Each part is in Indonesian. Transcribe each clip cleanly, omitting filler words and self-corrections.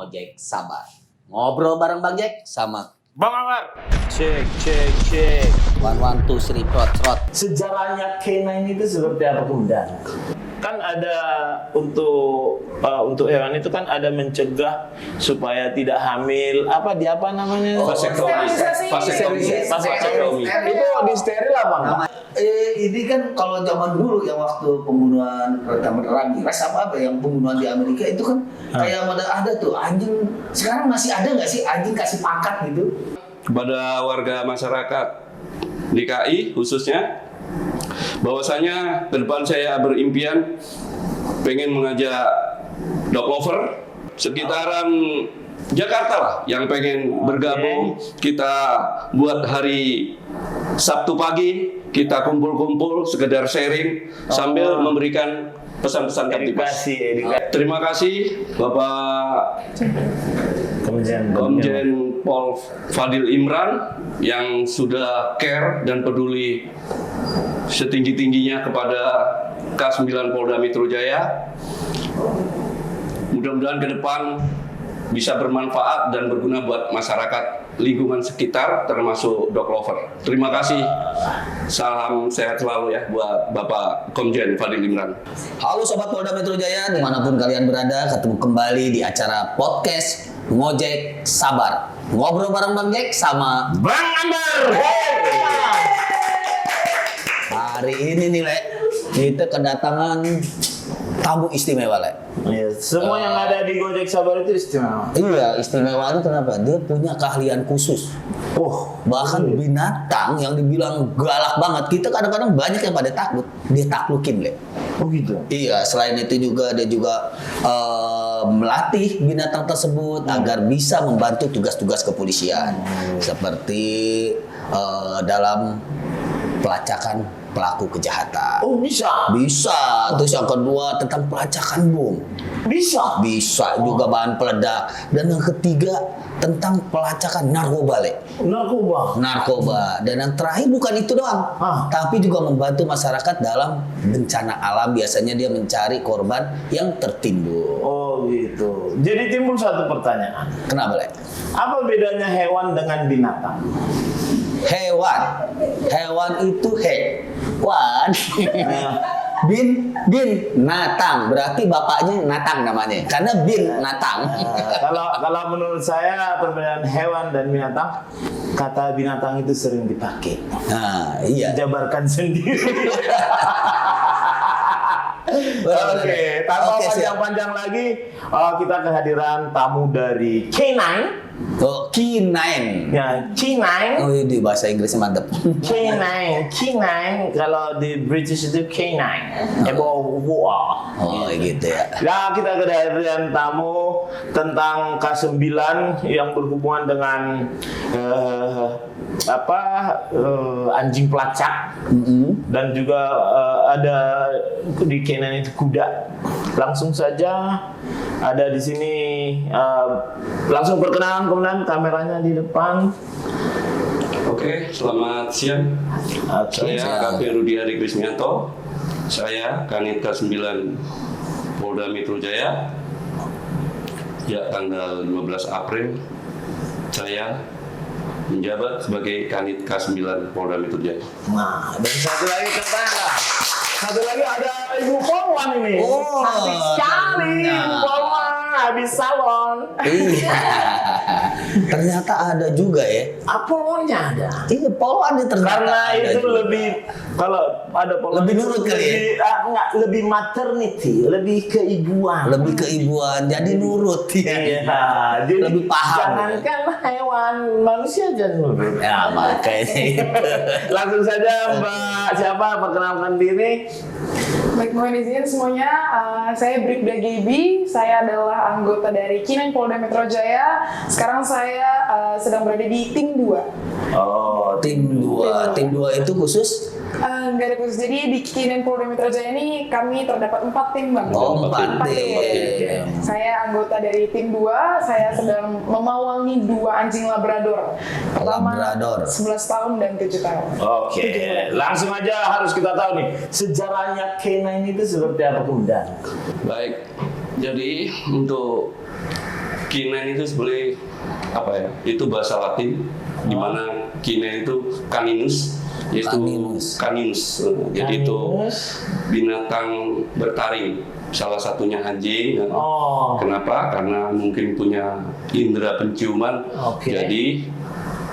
Ngojek Sabar. Ngobrol bareng Bang Jack sama Bang Amar. Cek. 1, 1, 2, 3, trot. Sejarahnya K9 itu seperti apa kemudian? Kan ada untuk hewan itu kan ada mencegah supaya tidak hamil. Apa namanya? Vasektomi. Itu di steril apa enggak? Ini kan kalau zaman dulu yang waktu pembunuhan pertama Ramirez apa yang pembunuhan di Amerika itu kan kayak ada tuh anjing. Sekarang masih ada nggak sih anjing kasih pangkat gitu? Kepada warga masyarakat DKI khususnya, bahwasanya ke depan saya berimpian pengen mengajak dog lover sekitaran Jakarta lah yang pengen bergabung. Kita buat hari Sabtu pagi, kita kumpul-kumpul sekedar sharing sambil memberikan pesan-pesan Edukasi. Terima kasih Bapak Komjen Pol Fadil Imran yang sudah care dan peduli setinggi-tingginya kepada K9 Polda Metro Jaya. Mudah-mudahan ke depan bisa bermanfaat dan berguna buat masyarakat lingkungan sekitar termasuk dog lover. Terima kasih. Salam sehat selalu ya buat Bapak Komjen Fadil Imran. Halo Sobat Polda Metro Jaya, dimanapun kalian berada, ketemu kembali di acara podcast Ngojek Sabar. Ngobrol bareng Bang Jack sama Bang Amar. hari ini nih, Le, kita kedatangan tamu istimewa, Le. Ya, semua yang ada di Gojek Sabar itu istimewa. Iya, istimewa itu kenapa? Dia punya keahlian khusus. Bahkan binatang yang dibilang galak banget, kita kadang-kadang banyak yang pada takut, dia taklukin, Le. Oh gitu. Iya, selain itu juga dia juga melatih binatang tersebut agar bisa membantu tugas-tugas kepolisian, seperti dalam pelacakan pelaku kejahatan. Oh bisa. Bisa. Terus yang kedua tentang pelacakan bom. Bisa. Bisa juga bahan peledak. Dan yang ketiga tentang pelacakan narkoba, Le. Narkoba. Dan yang terakhir bukan itu doang, tapi juga membantu masyarakat dalam bencana alam. Biasanya dia mencari korban yang tertimbun. Oh gitu. Jadi timbul satu pertanyaan. Kenapa, Le? Apa bedanya hewan dengan binatang? Hewan itu hewan. Bin Natang, berarti bapaknya Natang namanya, karena bin Natang. Kalau menurut saya perbedaan hewan dan binatang, kata binatang itu sering dipakai. Nah, iya. Jabarkan sendiri. Oke, tanpa panjang-panjang lagi, kita kehadiran tamu dari K9. Oh, K9. Ya, K9. Oh, di bahasa Inggrisnya mantep. K9 kalau di British itu K9. Oh, gitu ya. Nah, kita kehadiran tamu tentang K9 yang berhubungan dengan anjing pelacak, dan juga ada di K9 itu kuda. Langsung saja ada di sini, langsung perkenalan, kemudian kameranya di depan. Oke, selamat siang. Saya Kakek Rudi Hari Krismianto. Saya Kanit K9 Polda Metro Jaya. Ya, tanggal 15 April saya menjabat sebagai Kanit K9 Polda Metro Jaya. Nah, dan satu lagi tetangga. Satu lagi ada Ibu Polwan ini. Oh, cantik sekali Ibu Polwan, habis salon. Iya. Ternyata ada juga ya. Polwannya ada. Iya, Polwan ya ternyata. Karena ada itu juga. lebih, kalau ada Polwan Lebih nurut kali ya? Enggak, lebih maternity, lebih keibuan. Lebih keibuan, jadi nurut ya. Iya, jadi lebih paham. Jangankan hewan, manusia aja nurut. Ya, makanya itu. Langsung saja Mbak siapa, perkenalkan diri. Baik, mohon izin semuanya, saya Bribda Gaby, saya adalah anggota dari K9 Polda Metro Jaya. Sekarang saya sedang berada di tim 2. Oh, tim 2. Tim 2 itu khusus? Nggak ada khusus, jadi di K9 Polda Metro Jaya ini kami terdapat 4 tim, Bang. Oh, 4 tim. tim. Saya anggota dari tim 2, saya sedang memawangi 2 anjing Labrador. Pertama, Labrador. 11 tahun dan 7 tahun. Oke, langsung aja harus kita tahu nih, sejarahnya K9 itu seperti apa kemudian? Baik, jadi untuk K9 itu sebenarnya apa ya? Itu bahasa Latin di mana K9 itu caninus, yaitu caninus. Jadi itu binatang bertaring. Salah satunya anjing. Kenapa? Karena mungkin punya indera penciuman. Jadi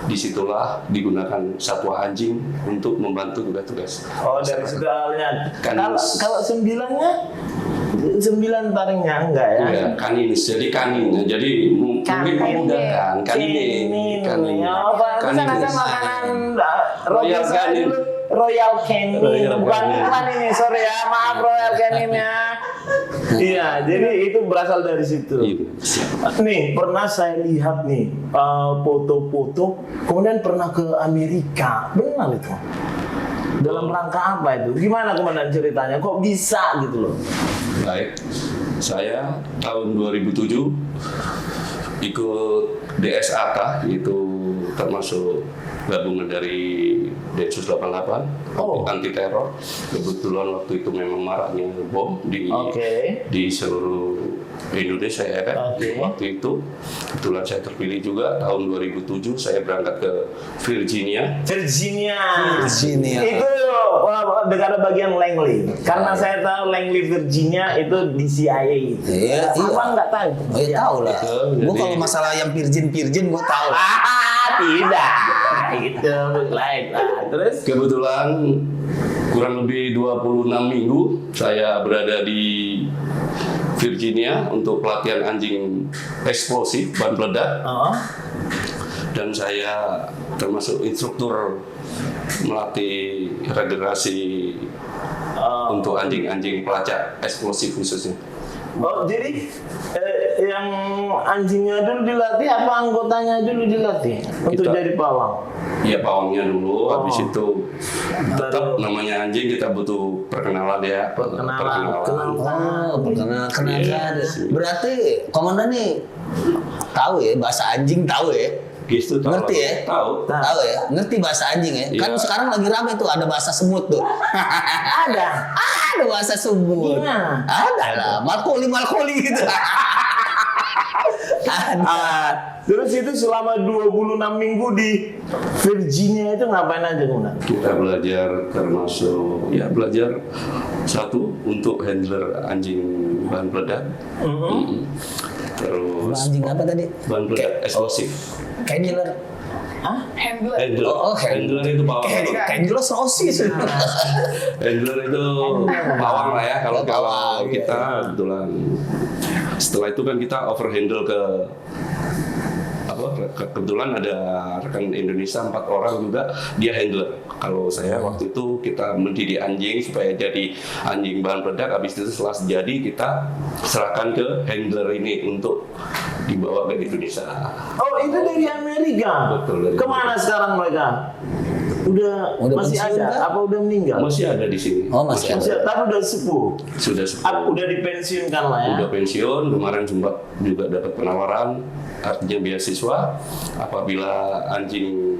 disitulah digunakan satwa anjing untuk membantu tugas-tugas. Dari situ awalnya. Caninus. Kalau sembilan taringnya enggak ya? Iya, caninus. Jadi kanin. Jadi mungkin memudahkan. Kanin. Ada makanan Royal Canin. Royal Canin. Bukan ini, sorry ya. Maaf Royal Canin ya. Iya, jadi itu berasal dari situ. Nih, pernah saya lihat nih foto-foto, kemudian pernah ke Amerika, benar itu? Dalam rangka apa itu? Gimana komandan ceritanya? Kok bisa gitu loh? Baik, saya tahun 2007 ikut DSAK, itu termasuk gabungan dari Densus 88 anti teror. Kebetulan waktu itu memang maraknya bom di seluruh Indonesia ya kan. Waktu itu kebetulan saya terpilih juga tahun 2007 saya berangkat ke Virginia. Itu negara bagian Langley. Karena saya tahu Langley Virginia itu di CIA itu. Iya. Abang nggak tahu? Tahu lah. Gua kalau masalah yang virgin gua tahu. Tidak. Itu lain. Terus kebetulan kurang lebih 26 minggu saya berada di Virginia untuk pelatihan anjing eksplosif bahan peledak. Dan saya termasuk instruktur melatih regenerasi untuk anjing-anjing pelacak eksplosif khususnya. Jadi yang anjingnya dulu dilatih apa anggotanya dulu dilatih untuk jadi pawang? Iya, pawangnya dulu, habis itu tetap namanya anjing kita butuh perkenalan ya. Perkenalan. Yes. Berarti komandan nih tahu ya bahasa anjing, tahu ya? Gitu, ngerti ya? Tahu ya? Ngerti bahasa anjing ya? Kan sekarang lagi rame tuh ada bahasa semut tuh. Ada bahasa semut. Ada lah, malkoli gitu. Terus itu selama 26 minggu di Virginia itu ngapain aja komandan? Kita belajar termasuk belajar satu untuk handler anjing bahan peledak. Terus anjing apa tadi? Bahan peledak eksplosif. Handler. Handler. Handler itu pawang. Handler sosis. Handler itu pawang lah ya kalau kita kebetulan. Setelah itu kan kita overhandle kebetulan ada rekan Indonesia 4 orang juga dia handler. Kalau saya waktu itu kita mendidik anjing supaya jadi anjing bahan peledak. Habis itu setelah jadi kita serahkan ke handler ini untuk dibawa ke Indonesia. Itu dari Amerika. Betul, dari Kemana Amerika. Sekarang mereka? Udah masih ada? Kan? Apa udah meninggal? Masih ada di sini. Masih ada. Tapi udah sepuh. Sudah sepuh. Udah dipensiunkan lah ya. Udah pensiun, kemarin sempat juga dapat penawaran, artinya beasiswa. Apabila anjing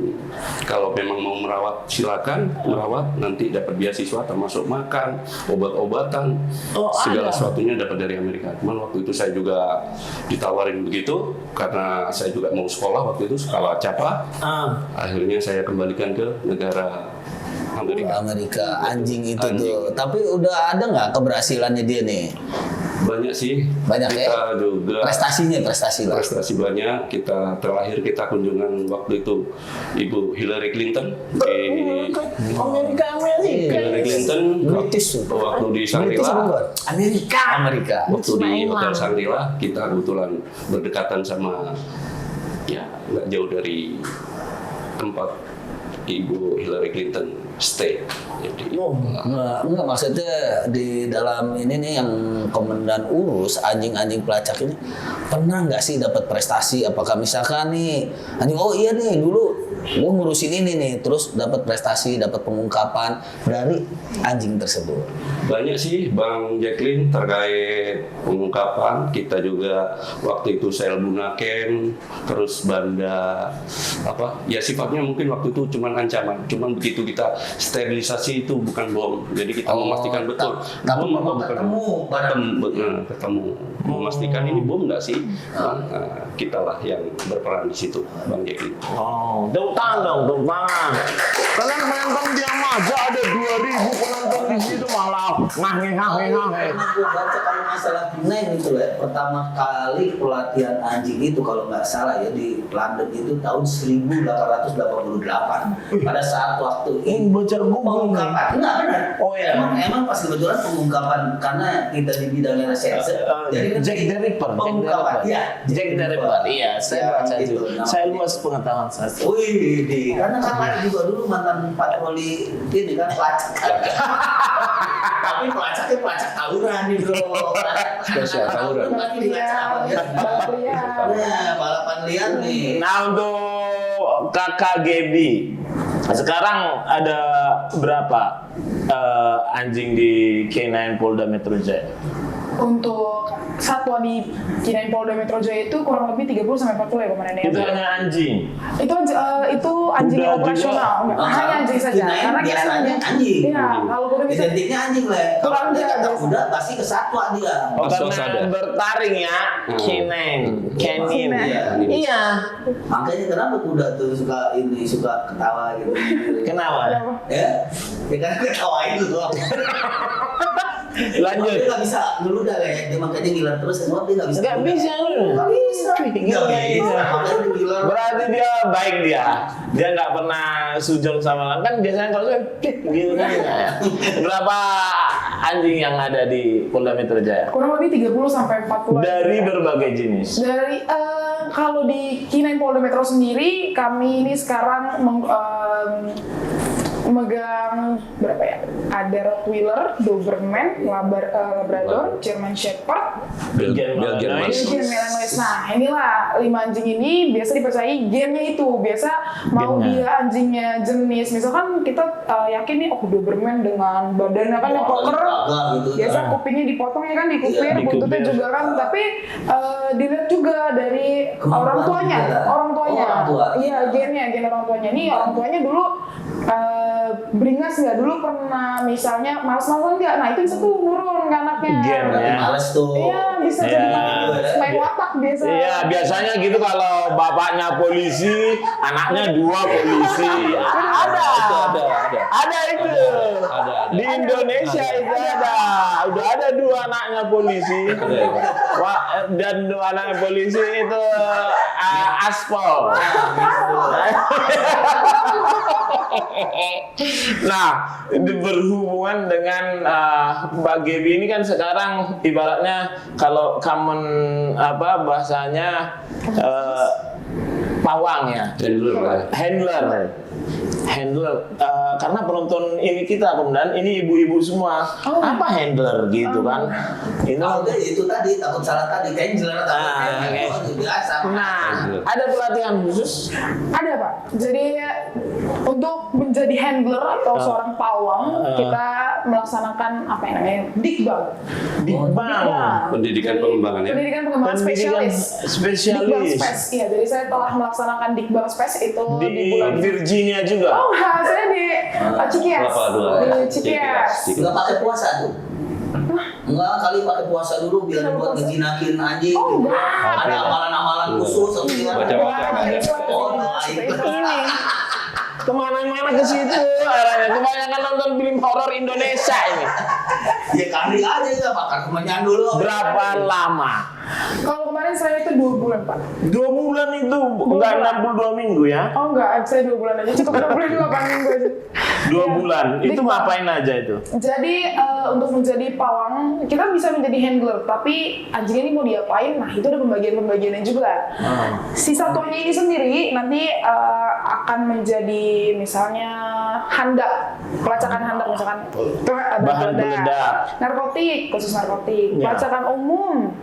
kalau memang mau merawat silakan merawat, nanti dapat beasiswa termasuk makan, obat-obatan, segala sesuatunya dapat dari Amerika. Cuman waktu itu saya juga ditawarin begitu karena saya juga mau sekolah waktu itu sekolah Capa. Akhirnya saya kembalikan ke negara Amerika. Anjing itu tuh. Tapi udah ada nggak keberhasilannya dia nih? Banyak sih. Banyak kita ya? juga prestasi banyak. Kita terakhir kita kunjungan waktu itu Ibu Hillary Clinton di Amerika. Hillary Clinton waktu di Shangri-La. Amerika. Waktu di Hotel Shangri-La kita kebetulan berdekatan sama nggak jauh dari tempat Ibu Hillary Clinton stay. Jadi enggak maksudnya di dalam ini nih yang komandan urus anjing-anjing pelacak ini pernah nggak sih dapat prestasi? Apakah misalkan nih anjing iya nih dulu gua ngurusin ini nih terus dapat prestasi, dapat pengungkapan dari anjing tersebut? Banyak sih Bang Jacqueline terkait pengungkapan. Kita juga waktu itu sel Bunaken, terus Banda sifatnya mungkin waktu itu cuman ancaman, cuman begitu kita sterilisasi itu bukan bom, jadi kita memastikan betul tapi bom apa bukan ketemu ketemu memastikan ini bom nggak sih. Kita lah yang berperan di situ, Bang Jeki. Oh, tepuk tangan dong, tepuk tangan. Kalian menonton dia aja ada 2.000 penonton di situ malah ngah. Emang gue baca kalau masalah K9 itu ya, pertama kali pelatihan anjing itu kalau nggak salah ya di London itu tahun 1888. Pada saat waktu itu baca Google pengungkapan. Enggak benar. Oh iya. Emang pas kebetulan pengungkapan karena kita di bidangnya reserse. Jadi kan Jack the Ripper. pengungkapan. Iya. Jack the Ripper. Iya, saya baca gitu. itu. Saya luas pengetahuan saya. Wih, karena kakak juga dulu mantan patroli ini kan pelacak. Tapi pelacak tawuran gitu. Spesial tawuran. Lagi dilacak apa ya? Nah, balapan liar nih. Nah, untuk kakak Gaby, sekarang ada berapa anjing di K9 Polda Metro Jaya? Untuk satwa di K9 Polda Metro Jaya itu kurang lebih 30-40 ya komandan ya. Itu hanya anjing. Itu anjing Kuda operasional, juga. enggak hanya anjing saja. Karena kita biasanya anjing. Iya, kalau kuda bisa Identiknya anjing lah. Kalau Kurang dia kata biasa. kuda pasti ke satwa dia. Oh, Asos karena ada. bertaring ya, K9, Canine. Iya. Iya. Makanya kenapa kuda tuh suka ketawa gitu. Kenapa? Ya? Ya kan ketawain lu doang. Lanjut. Dia nggak bisa ngeludah kayak dia makanya ngiler terus sebab dia nggak bisa. Nggak bisa lu. Nggak bisa. Nggak bisa. Makanya dia ngiler. Berarti dia baik dia. Dia nggak pernah sujud sama orang. Kan biasanya kalau saya gitu kan. Berapa anjing yang ada di Polda Metro Jaya? kurang lebih 30-40 Dari berbagai jenis. Dari kalau di K9 Polda Metro sendiri kami ini sekarang memegang berapa ya? Ada Rottweiler, Doberman, Labrador, German Shepherd, Belgian Belgian Malinois. Belgian Malinois. Nah, inilah 5 anjing ini biasa dipercayai gennya itu. Biasa mau Gennya. dia anjingnya jenis, misalkan kita yakin nih, oh Doberman dengan badannya kan yang poker, gitu. biasa kupingnya dipotong ya kan, di kupir, Iya, buntutnya dikupir. juga kan. Tapi dilihat juga dari Kemampuan orang tuanya, juga. orang tuanya. Orang tua. Iya, gen orang tuanya. Nih orang tuanya dulu beringas nggak, dulu pernah misalnya malas-malasan nggak, nah itu bisa tuh nurun ke anaknya. Gen, Berarti ya. males tuh. Iya, bisa Iya. jadi main watak biasa. Iya, biasanya gitu kalau bapaknya polisi, anaknya 2 polisi. Ada. Itu ada. Ada itu. Ada. Di Indonesia itu ada. Udah ada 2 anaknya polisi. Wah, dan 2 anaknya polisi itu aspal. Nah, berhubungan dengan Mbak Gaby ini kan sekarang ibaratnya kalau common bahasanya pawang ya. Handler. Karena penonton ini kita kemudian ini ibu-ibu semua. Apa handler gitu kan? Itu tadi takut salah tadi handler biasa. Nah, ada pelatihan khusus? Ada Pak. Jadi untuk menjadi handler atau seorang pawang, kita melaksanakan apa yang namanya dikbang. Pendidikan pengembangan ya. Pendidikan pengembangan spesialis. Dikbang Spesialis spes. Iya, jadi saya telah melaksanakan dikbang spes itu di di bulan. Virginia juga. Oh, enggak, saya di Cikias. Kelapa dua. Di Cikias. Nggak pakai puasa tuh. Enggak, kali pakai puasa dulu biar buat ngejinakin anjing. Oh, enggak. Ada amalan-amalan khusus atau gimana? Baca-baca. Oh, baik. Ini. Kemana-mana ke situ arahnya. Kebanyakan nonton film horor Indonesia ini. Ya kali aja ya makan kemenyan dulu. Berapa lama? Kalau kemarin saya itu 2 bulan Pak. 2 bulan itu enggak 62 minggu ya? Oh enggak, saya 2 bulan aja. Cukup 2 bulan juga Pak, minggu aja. 2 bulan. Itu Dikbang. ngapain aja itu? Jadi untuk menjadi pawang kita bisa menjadi handler, tapi anjingnya ini mau diapain? Nah itu ada pembagiannya juga. Si satunya ini sendiri nanti akan menjadi misalnya handak, pelacakan handak misalkan. Itu ada Bahan peledak. narkotik, khusus narkotik, Ya. pelacakan umum,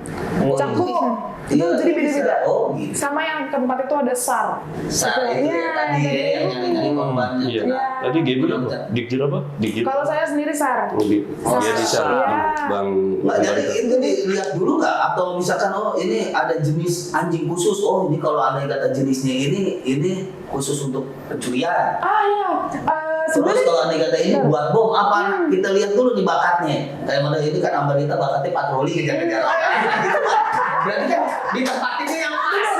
cakung, itu jadi beda-beda. Oh gitu. Sama yang keempat itu ada SAR. Saat itu ya tadi ya, yang nyari korbannya. Iya. Iya. Tadi Gaby apa? Dikjir apa? Dikjir. Kalau saya sendiri SAR. Dia di sana, Iya. Bang. Nggak, jadi itu dilihat dulu nggak? Atau misalkan oh ini ada jenis anjing khusus, oh ini kalau ada yang kata jenisnya ini khusus untuk pencurian. Iya. Terus Sebenarnya kalau anda kata ini buat bom apa? Kita lihat dulu nih bakatnya. Kayak mana ini kan Ambarita bakatnya patroli kejar-kejar orang. Gitu kan. Berarti kan di tempat ini yang pas.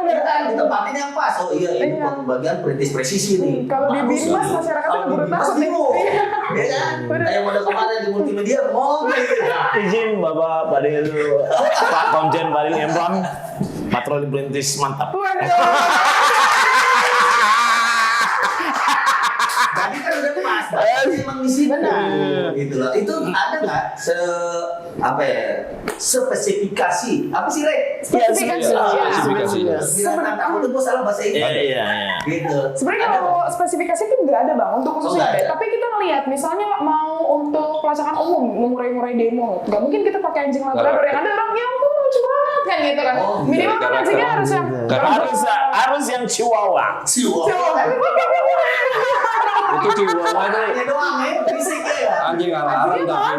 Ya kan di tempat ini yang pas. Oh iya ini Iya. bagian perintis presisi nih. Kalau di Bagus Binmas nih. masyarakatnya Kalau di keburu Binmas takut nih. bingung. Iya. Ya kan? Bener. Kayak model kemarin di multimedia mau gitu. Izin Bapak Padil, Pak Komjen Padil Embang, patroli perintis mantap. Waduh. Tadi kan udah pas. Tapi emang di sini. Benar. Gitu loh. Itu ada nggak spesifikasi apa sih Rek? Spesifikasi. Iya, spesifikasi. Bilang aku tuh gue salah bahasa Inggris. Iya. Gitu. Sebenarnya Ada kalau spesifikasi itu nggak ada bang untuk khusus nggak ini. ada. Tapi kita ngelihat misalnya mau untuk pelacakan umum, mengurai-ngurai demo, nggak mungkin kita pakai anjing labrador yang ada orang yang lucu banget kan gitu kan. Oh, Minimal kan karakter. anjingnya harus yang Harus yang Chihuahua. Itu Chihuahua itu Ini doang ya, fisiknya ya. anjing alarm tapi itu kan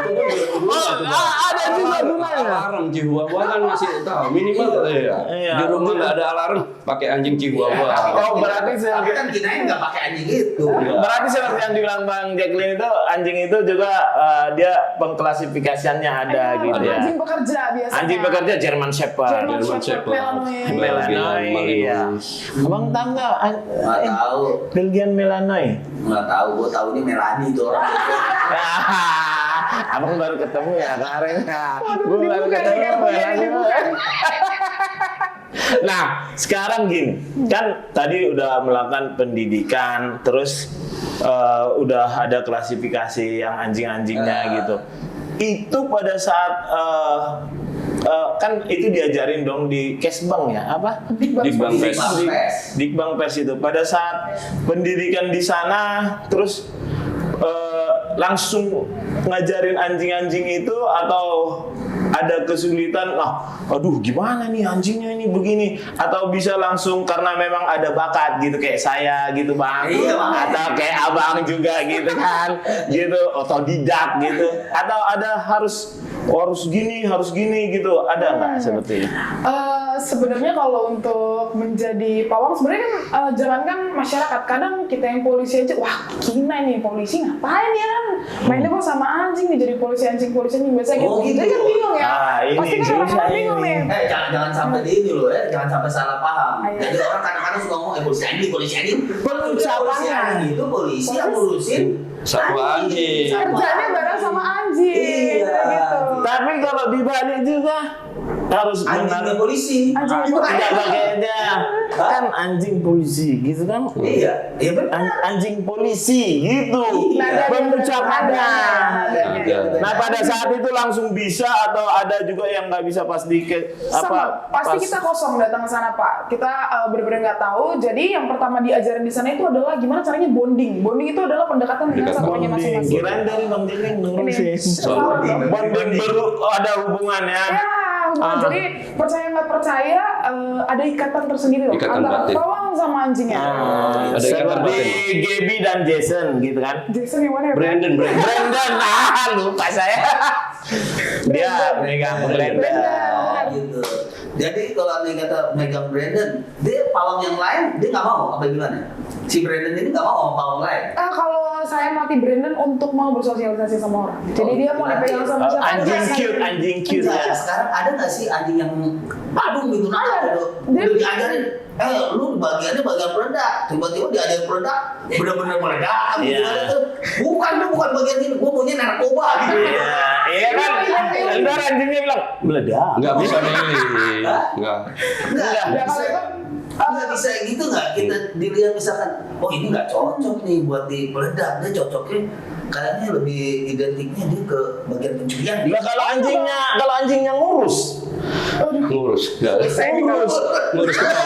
Ada juga gunanya. alarm Chihuahua kan masih tahu minimal ya. Iya. Di rumah nggak ada alarm pakai anjing Chihuahua. Oh, berarti Tapi kan kirain nggak pakai anjing itu. Berarti seperti yang dibilang Bang Jacqueline itu anjing itu juga dia pengklasifikasiannya ada gitu ya. Anjing bekerja biasanya. Anjing bekerja German Shepherd. German Shepherd, Melanois. Melanois. Iya. Abang tahu nggak? Nggak tahu, Belgian Melanois. nggak tahu. Gue tahu ini Melani itu orang. Abang baru ketemu ya kemarin. Gue Waduh, baru dibuka, ketemu dibuka, Melani. Nah, sekarang gini, kan tadi udah melakukan pendidikan, terus udah ada klasifikasi yang anjing-anjingnya gitu. Itu pada saat kan itu diajarin dong di Kesbang ya, apa? Dikbang Pes. Dikbang Pers itu. Pada saat pendidikan di sana, terus langsung ngajarin anjing-anjing itu atau ada kesulitan, aduh gimana nih anjingnya ini begini, atau bisa langsung karena memang ada bakat gitu kayak saya gitu bang, Iya, Bang. atau kayak abang juga gitu kan, gitu otodidak gitu, atau ada harus gini gitu, ada nggak seperti itu? Sebenarnya kalau untuk menjadi pawang sebenarnya kan jangankan masyarakat, kadang kita yang polisi aja, wah gila nih polisi ngapain ya kan mainnya kok sama anjing nih, jadi polisi anjing biasa gitu. Oh, gitu. Jadi kan bingung ya. Ini Pasti kan susah orang-orang bingung ini. nih. Jangan sampai di ini loh ya, jangan sampai salah paham. Ayo. Jadi orang kadang-kadang suka ngomong polisi anjing. Pengucapannya. Polisi anjing itu polisi yang ngurusin Satu anjing. Kerjanya bareng sama anjing. Iya. Gitu. Tapi kalau dibalik juga harus anjingnya polisi. Anjing tidak pakainya kan anjing polisi gitu kan. Iya, iya benar. Anjing polisi gitu Nadanya, pengucapannya. nadanya. Nah pada saat itu langsung bisa atau ada juga yang nggak bisa pas di Sama, pasti kita kosong datang ke sana Pak. Kita benar-benar nggak tahu. Jadi yang pertama diajarin di sana itu adalah gimana caranya bonding. Bonding itu adalah pendekatan dengan satuannya masing-masing. kirain dari Bang Jilin ngurusin. Ini. Bonding baru ada hubungannya. Ya, jadi percaya nggak percaya ada ikatan tersendiri loh Ikatan antara batin. pawang sama anjingnya. Ada ikatan Seperti batin. Gaby dan Jason gitu kan. Jason yang mana ya? Pak? Brandon. Brandon, lupa saya. Dia megang Brandon. Oh, gitu. Jadi kalau anda kata megang Brandon, dia pawang yang lain dia nggak mau apa gimana? Si Brandon ini nggak mau sama pawang lain. Kalau saya mati Brandon untuk mau bersosialisasi sama orang. Jadi dia mau dipegang sama siapa? Anjing cute Enggak, ya. sekarang ada nggak sih anjing yang aduh gitu Ada. udah diajarin lu bagiannya bagian peledak, tiba-tiba diajarin peledak bener-bener meledak Iya. gimana tuh, bukan bagian ini, gua maunya narkoba gitu. Iya kan. Ntar anjingnya bilang meledak. Nggak bisa milih. Nggak. Enggak, Ya, kalau itu nggak bisa gitu nggak kita dilihat misalkan, oh ini nggak cocok nih buat di peledak, dia cocoknya kayaknya lebih identiknya dia ke bagian pencurian. Nah, kalau anjingnya ngurus. Ngurus. Nggak. saya Ngurus. Ngurus kepala.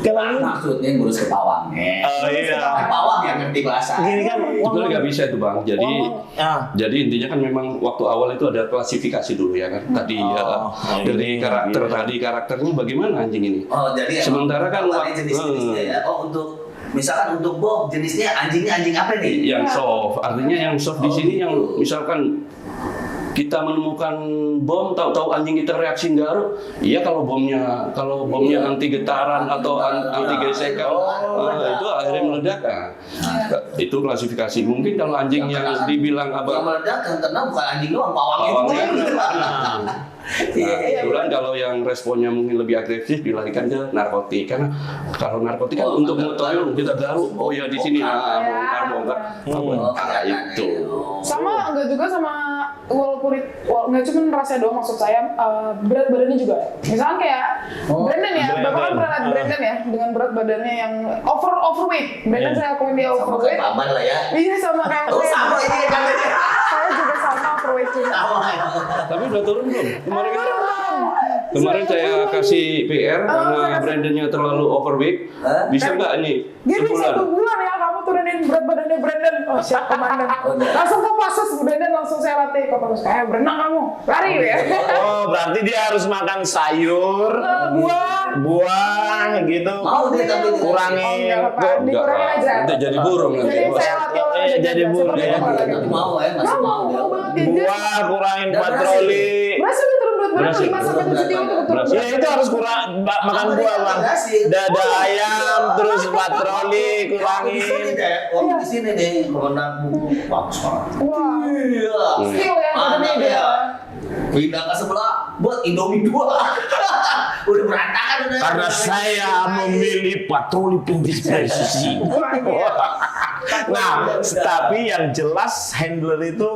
Kalau Maksudnya ngurus ke pawangnya. Oh iya. Pawang yang ngerti bahasa. Gini kan, Itu nggak bisa itu Bang. Jadi intinya kan memang waktu awal itu ada klasifikasi dulu ya kan. Tadi dari karakternya bagaimana anjing ini. Oh, jadi sementara kan jenis-jenisnya ya. Oh, untuk misalkan untuk Bob jenisnya anjingnya anjing apa nih? yang soft. Artinya yang soft di sini yang misalkan kita menemukan bom, tahu-tahu anjing kita reaksi garuk, iya kalau bomnya anti getaran atau anti gesekan, itu akhirnya meledak. Itu klasifikasi. Mungkin kalau anjing yang dibilang Yang meledak karena bukan anjing doang, pawangnya juga. Kebetulan kalau yang responnya mungkin lebih agresif dilarikan ke narkotik, karena kalau narkotik kan untuk mengetahui kita baru, oh ya di sini bongkar, itu. Sama enggak juga sama walaupun nggak cuma rasanya doang, maksud saya berat badannya juga. Misalkan kayak Brandon ya, Bapak kan pernah lihat Brandon ya dengan berat badannya yang overweight. Brandon saya akuin dia overweight. Sama kayak Baban lah ya. Iya sama kayak saya. Sama ini katanya. Saya juga sama overweight juga. Tapi udah turun belum? Kemarin saya kasih PR karena Brandonnya terlalu overweight. Bisa nggak nih? Dia bisa 1 bulan ya kamu turunin berat badannya Brandon. Oh siap komandan. Langsung ke pasus Brandon, langsung saya latih ke pasus. Berenang kamu, lari ya. Oh, berarti dia harus makan sayur, buah gitu. Mau dia tapi kurangin. Dikurangin aja. Nanti jadi burung nanti. Jadi saya latih jadi burung ya. mau ya, masih mau dia. Mau banget. Buah, kurangin patroli. Berhasil dia turun berat badan 5 sampai 7 kilo itu betul. Ya itu harus kurang makan buah Bang. Dada ayam terus patroli kurangin. Waktu di sini deh, komandan bagus banget. Wah. Iya. Skill ya, Mana badannya dia? dia. Pindah ke sebelah buat Indomie 2. Udah berantakan udah. Karena saya memilih patroli presisi. Nah, tapi yang jelas handler itu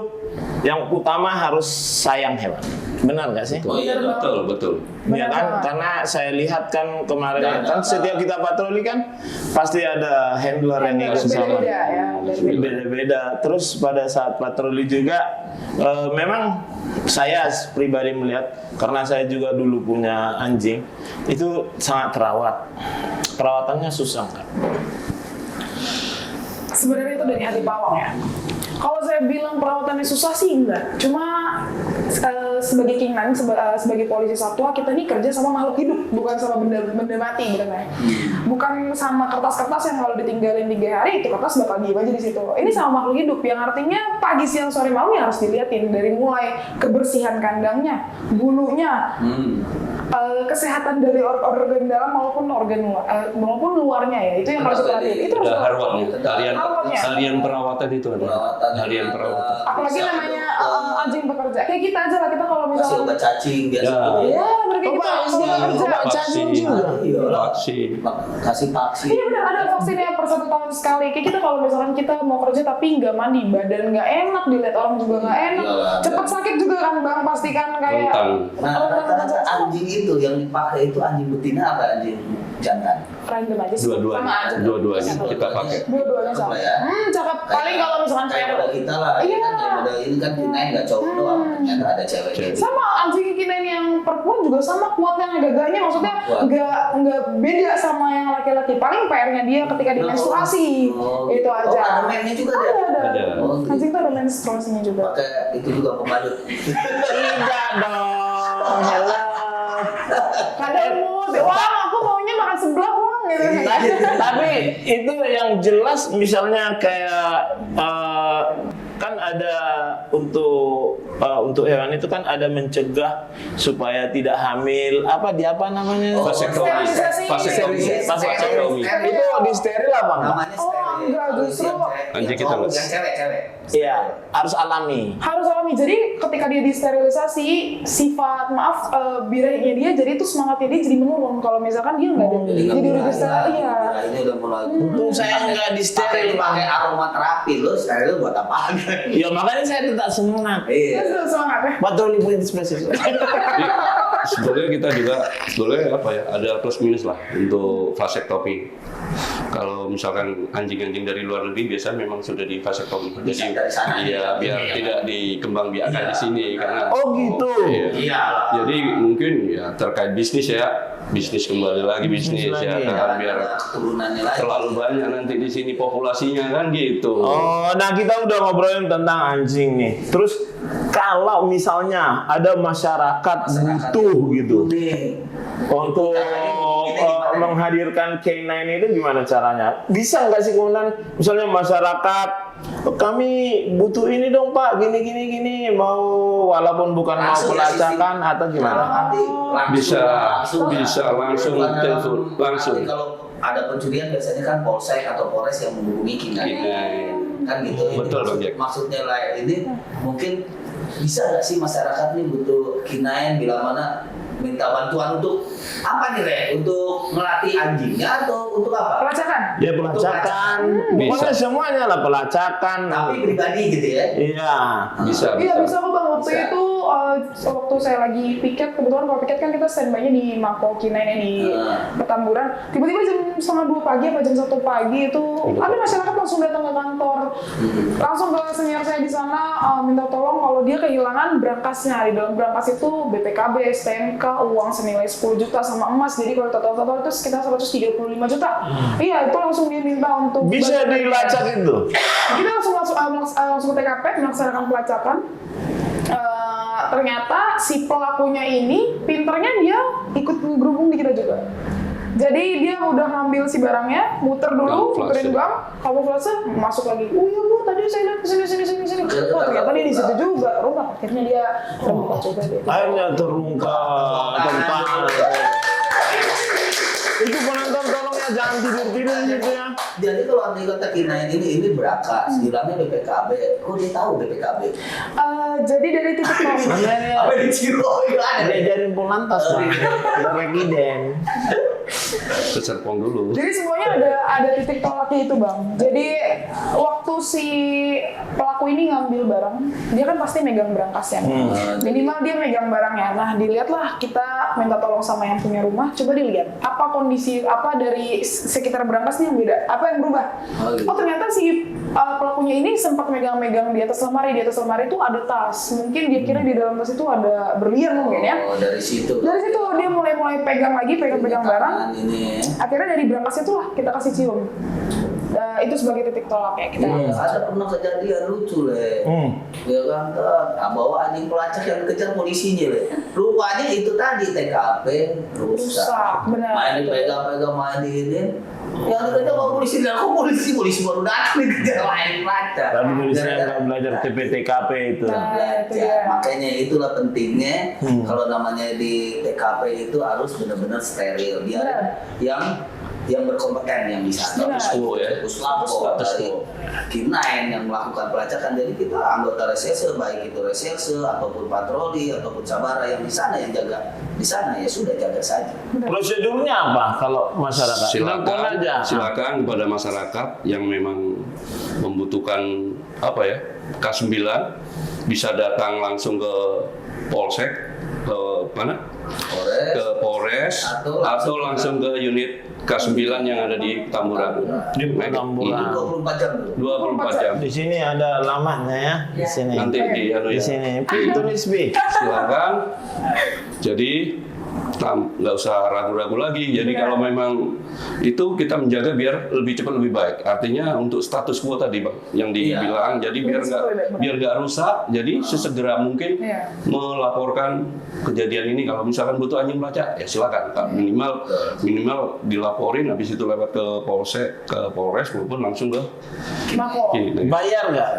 yang utama harus sayang hewan. Benar nggak sih? Oh iya, Betul. Ya kan, karena saya lihat kan kemarin kan setiap kita patroli kan pasti ada handler yang ikut sama. Beda-beda ya. Beda-beda. Terus pada saat patroli juga memang saya pribadi melihat, karena saya juga dulu punya anjing, itu sangat terawat. Perawatannya susah kan? Sebenarnya itu dari hati pawang ya. Kalau saya bilang perawatannya susah sih enggak. Cuma sebagai King9, sebagai polisi satwa, kita ini kerja sama makhluk hidup, bukan sama benda mati benar. Bukan sama kertas-kertas yang kalau ditinggalin 3 hari itu kertas bakal diem aja di situ. Ini sama makhluk hidup yang artinya pagi, siang, sore, malam ya harus diliatin, dari mulai kebersihan kandangnya, bulunya, kesehatan dari organ dalam maupun organ luar, maupun luarnya ya, itu yang harus diperhatiin. Itu harus harian perawatan itu ada. Harian perawatan. Apalagi namanya anjing bekerja. Kayak kita aja lah, kita kalau Kasih misalnya obat cacing biasa. ya mereka kita obat cacing juga. Vaksin. Kasih vaksin. Iya benar, ada vaksinnya per 1 tahun sekali. Kayak kita kalau misalkan kita mau kerja tapi nggak mandi, badan nggak enak, dilihat orang juga nggak enak, cepat sakit juga kan Bang, pastikan kayak. Nah, rata-rata anjing itu yang dipakai itu anjing betina apa anjing jantan? Random aja sih. Dua-duanya. Sama aja. Dua-duanya kita pakai. Dua-duanya sama. Ya. Cakep. Paling kalau misalkan kayak saya pada kita lah, Iya. kan kayak pada ini kan kita nggak cowok doang, ternyata ada cewek. sama anjing King9 yang perempuan juga sama kuatnya, gagahnya, maksudnya nggak beda sama yang laki-laki. Paling PR-nya dia ketika di menstruasi. Itu aja. Oh, ada mennya juga ada. Ada. Oh, gitu. Anjing tuh ada menstruasinya juga. Pakai itu juga pembalut. Tidak dong. Hello. Kadang mood, wah aku maunya makan seblak wang gitu. Tapi itu yang jelas misalnya kayak kan ada untuk hewan itu kan ada mencegah supaya tidak hamil, apa namanya? Vasektomi. Vasektomi. Itu di steril apa enggak? Namanya steril. enggak, justru Anjing kita yang cewek. Iya, harus alami. harus alami. Jadi ketika dia disterilisasi, sifat birahinya dia jadi itu semangatnya dia jadi menurun. Kalau misalkan dia nggak jadi udah steril, iya. Ini udah mulai. Untung saya nggak di steril, pakai Bang. aromaterapi lo steril buat apaan? Ya makanya saya tetap semangat. Iya. Terus semangat ya. Patroli politis presisi. Sebetulnya kita juga apa ya, ada plus minus lah untuk vasektomi. Kalau misalkan anjing-anjing dari luar negeri biasanya memang sudah di vasektomi. Bisa Jadi dari sana. iya biar tidak dikembangbiakan di sini karena Oh gitu. Iya. jadi mungkin ya terkait bisnis ya, bisnis kembali lagi bisnis Bisnis ya lagi, kan Ada biar keturunannya lagi. terlalu banyak nanti di sini populasinya kan gitu. Oh, nah kita udah ngobrolin tentang anjing nih. Terus kalau misalnya ada masyarakat butuh gitu Nih. untuk menghadirkan K9 itu gimana caranya? Bisa nggak sih kemudian misalnya masyarakat kami butuh ini dong Pak, gini mau walaupun bukan mau Langsung ya, pelacakan atau gimana? Nanti Bisa langsung telepon langsung. Nanti kalau ada pencurian biasanya kan polsek atau polres yang menghubungi kita. Kan gitu. Betul, Bang Jack. Maksudnya lah ini mungkin bisa nggak sih masyarakat nih butuh kinain bila mana minta bantuan untuk apa nih Re? Untuk melatih anjingnya atau untuk apa? Pelacakan. Ya pelacakan, pokoknya Bisa. semuanya lah pelacakan. Tapi pribadi gitu ya. Iya. Bisa. Iya bisa kok Bang, waktu Bisa. itu waktu saya lagi piket, kebetulan kalau piket kan kita standby-nya di Mako Kinain di Petamburan. Tiba-tiba jam 1:30 pagi apa jam 1 pagi itu ada masyarakat langsung datang ke kantor, langsung ke senior saya di sana minta tolong kalau dia kehilangan berangkasnya. Di dalam berangkas itu BPKB, STNK, uang senilai 10 juta sama emas. Jadi kalau total itu sekitar 135 juta. Iya, itu langsung dia minta untuk Bisa dilacak itu. kita langsung ke TKP melaksanakan pelacakan. Ternyata si pelakunya ini pinternya dia ikut berhubung di kita juga. Jadi dia udah ngambil si barangnya, muter dulu, muterin gang, kamuflase, masuk lagi. Oh iya Bu, tadi saya lihat sini. Oh ternyata dia di situ juga. Rumah akhirnya dia terungkap coba deh. Akhirnya terungkap tentang itu penonton tolong ya jangan tidur gitu ya. Jadi kalau anda kata kinain ini berakas, bilangnya BPKB. Kok dia tahu BPKB? Jadi dari titik nol. Apa di Ciro itu ada? Diajarin Polantas lah, presiden. Ke Serpong dulu. Jadi semuanya ada titik tolaknya itu Bang. Jadi waktu si pelaku ini ngambil barang, dia kan pasti megang berangkasnya. Minimal dia megang barangnya. Nah dilihatlah, kita minta tolong sama yang punya rumah, coba dilihat apa kondisi apa dari sekitar berangkasnya yang beda, apa yang berubah. Oh ternyata si pelakunya ini sempat megang-megang di atas lemari itu ada tas. Mungkin dia kira di dalam tas itu ada berlian mungkin ya. Oh dari situ. Dari situ dia mulai pegang barang. Ini. Akhirnya dari berangkas itu lah kita kasih cium. Itu sebagai titik tolak ya kita. Ada pernah kejadian lucu Le. Ya kan, bawa anjing pelacak yang dikejar polisinya Le. Rupanya itu tadi TKP rusak. Benar. Main dipegang-pegang, main diinin. Yang dikejar bawa polisi, dan aku polisi baru datang dikejar main pelacak. Tapi polisinya nggak belajar TPTKP itu. Belajar. Makanya itulah pentingnya kalau namanya di TKP itu harus benar-benar steril. Biar yang berkompeten yang bisa puslapor dari K9 yang melakukan pelacakan. Jadi kita anggota reserse, baik itu reserse ataupun patroli ataupun sabara yang di sana yang jaga di sana, ya sudah jaga saja. Prosedurnya apa kalau masyarakat? Silakan kepada masyarakat yang memang membutuhkan apa ya K9 bisa datang langsung ke polsek, ke mana? Ke Polres atau langsung ke unit K9 yang ada di Petamburan. Di Petamburan. 24 jam. 24 jam. Di sini ada alamatnya ya. Di sini. Nanti di Di sini. Tulis B. Silakan. Jadi nggak usah ragu-ragu lagi. Jadi kalau memang itu kita menjaga biar lebih cepat lebih baik. Artinya untuk status quo tadi Bang yang dibilang, jadi biar nggak rusak. Jadi sesegera mungkin melaporkan kejadian ini. Kalau misalkan butuh anjing pelacak, ya silakan. Minimal dilaporin. Habis itu lewat ke polsek, ke Polres maupun langsung ke Mako. Bayar nggak?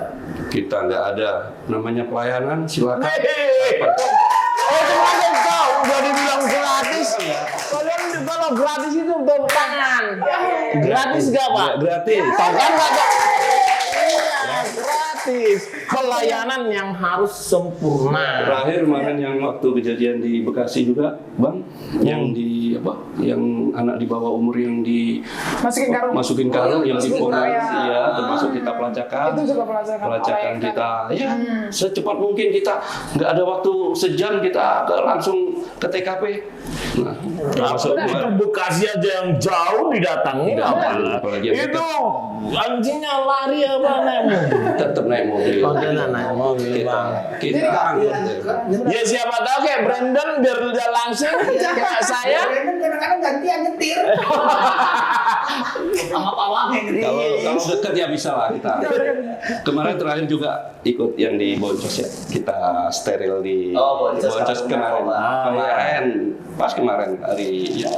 Kita nggak ada namanya pelayanan. Silakan. Udah dibilang gratis. Kalian kalau gratis itu tepuk tangan. Gratis gak Pak? Gratis. Tahu kan Pak? Iya, gratis. Pelayanan yang harus sempurna. Terakhir kemarin yang waktu kejadian di Bekasi juga, Bang, yang di apa? Yang anak di bawah umur yang masukin karung yang diponis, ya, termasuk kita pelacakan. Itu juga pelacakan kita, ya, secepat mungkin kita nggak ada waktu sejam kita langsung ke TKP. Nah, termasuk Itu Bekasi aja yang jauh didatangi apalah. apalagi yang Itu anjingnya lari apa naik mobil? tetap naik mobil. Oh, dia naik mobil, Bang. Kita angkut ya. Ya siapa tahu kayak Brandon biar udah langsung kayak saya. Brandon kadang-kadang gantian nyetir. Sama pawangnya gitu. Kalau dekat ya bisa lah kita. Kemarin terakhir juga ikut yang di Boncos ya. Kita steril di Boncos kemarin. Kemarin pas kemarin hari ya.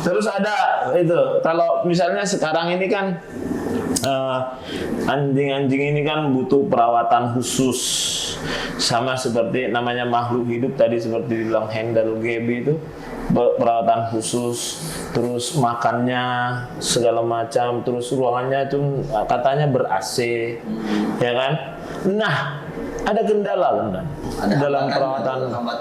Terus ada itu kalau misalnya sekarang ini kan anjing-anjing ini kan butuh perawatan khusus sama seperti namanya makhluk hidup tadi seperti dibilang handle GB itu perawatan khusus, terus makannya segala macam, terus ruangannya itu katanya ber-AC, ya kan? Nah, ada kendala kan dalam perawatan.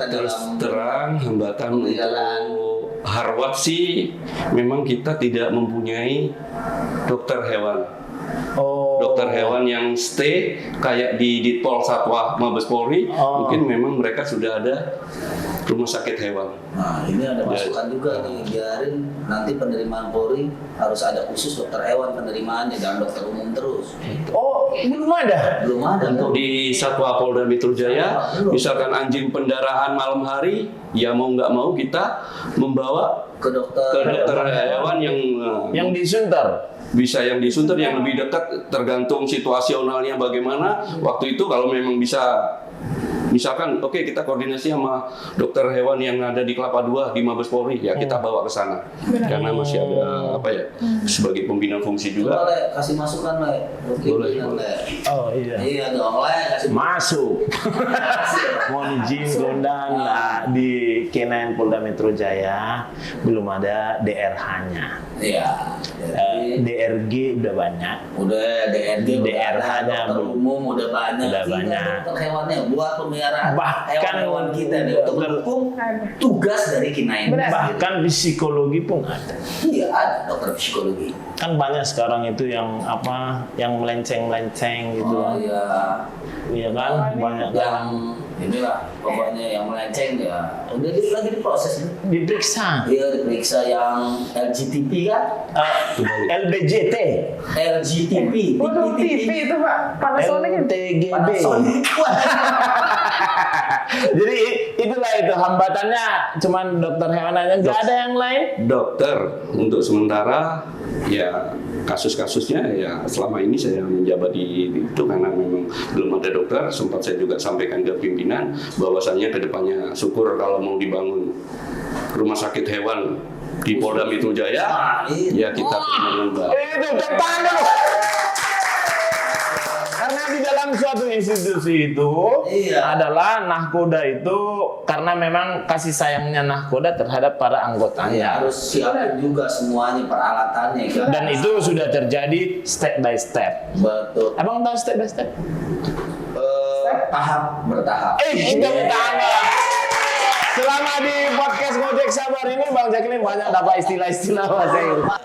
Terus terang hambatan untuk Harwat sih memang kita tidak mempunyai dokter hewan. Oh. Dokter hewan yang stay kayak di Ditpol Satwa Mabes Polri, mungkin memang mereka sudah ada rumah sakit hewan. Nah, ini ada masukan juga nih, biarin nanti penerimaan Polri harus ada khusus dokter hewan penerimaannya, jangan dokter umum terus. Oh, belum ada. Belum ada. Untuk di Satwa Polda Metro Jaya, misalkan anjing pendarahan malam hari, ya mau nggak mau kita membawa ke dokter hewan yang disunter. bisa yang disunter yang lebih dekat tergantung situasionalnya bagaimana. Waktu itu kalau memang bisa misalkan oke, kita koordinasi sama dokter hewan yang ada di Kelapa II di Mabes Polri, ya kita bawa ke sana. Karena masih ada apa ya, sebagai pembina fungsi juga. Boleh kasih masukan, Le. Boleh. Oh iya. Iya dong, Le, kasih Masuk. Mohon izin Gondang, di K9 Polda Metro Jaya belum ada DRH-nya. Iya. DRG udah banyak. Udah DRG, DRH-nya dokter belum. umum udah banyak. Udah Tinggal banyak. Dokter hewannya buat pemeliharaan Bahkan hewan kita nih untuk mendukung tugas dari K9. Bahkan psikologi pun ada. Iya, ada dokter psikologi. Kan banyak sekarang itu yang apa, yang melenceng-melenceng gitu. Oh iya. Iya kan, banyak Yang kan. inilah pokoknya yang melenceng ya. Udah lagi diproses nih. Diperiksa. Dia diperiksa yang LGTP kan? LBJT. LGTP. Waduh, TV itu Pak, Panasonic kan? LTGB. Panasonic. Jadi itulah itu hambatannya, cuman dokter hewan aja, nggak ada yang lain. Dokter untuk sementara ya kasus-kasusnya ya selama ini saya menjabat di itu karena memang belum ada dokter. Sempat saya juga sampaikan ke pimpinan bahwasannya kedepannya syukur kalau mau dibangun rumah sakit hewan di Polda Metro Jaya, ya kita menambah. Itu tepuk dulu. Karena di dalam suatu institusi itu adalah nahkoda itu karena memang kasih sayangnya nahkoda terhadap para anggotanya. Harus siapin juga semuanya peralatannya kan. Dan itu sudah terjadi step by step. Betul. Abang tahu step by step? Tahap bertahap. Kita bertanya. Selama di podcast Ngojek Sabar ini Bang Jacqueline banyak dapat istilah-istilah bahasa Inggris.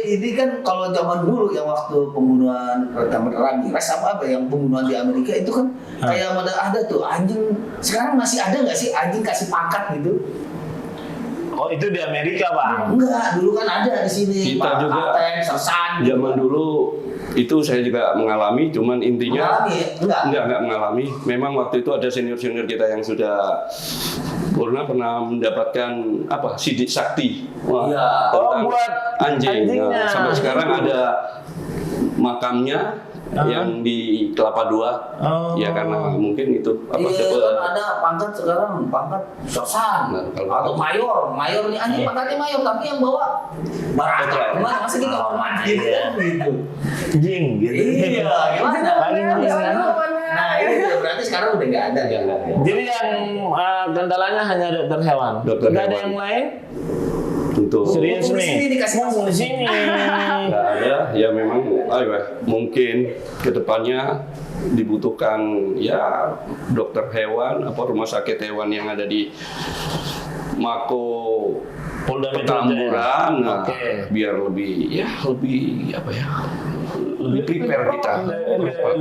Ini kan kalau zaman dulu yang waktu pembunuhan Ramirez apa yang pembunuhan di Amerika itu kan kayak ada tuh anjing. Sekarang masih ada nggak sih anjing kasih pangkat gitu? Oh itu di Amerika Bang? Enggak, dulu kan ada di sini. Kita juga Kapten, sersan. zaman dulu itu saya juga mengalami, cuman intinya Mengalami ya? enggak mengalami. Memang waktu itu ada senior-senior kita yang sudah pernah mendapatkan apa sidik sakti tentang buat anjing. anjingnya. Nah, sampai sekarang ada makamnya yang di Kelapa II. Ya karena mungkin itu apa Iya kan ada pangkat sekarang, pangkat sersan atau mayor. Mayor nih anjing pangkatnya mayor tapi yang bawa barang. Masa kita hormat gitu. Jing gitu. Iya, gimana? Nah, Iya. itu berarti sekarang udah nggak ada. Jadi yang kendalanya hanya dokter hewan. Dokter Nggak ada hewan. yang lain? Untuk Serius Mumpung di sini nih. dikasih Mumpung di sini. nggak ada, ya memang mungkin kedepannya dibutuhkan ya dokter hewan apa rumah sakit hewan yang ada di Mako Polda Metro Petamburan, Jaya. Oke. biar lebih apa ya lebih prepare kita.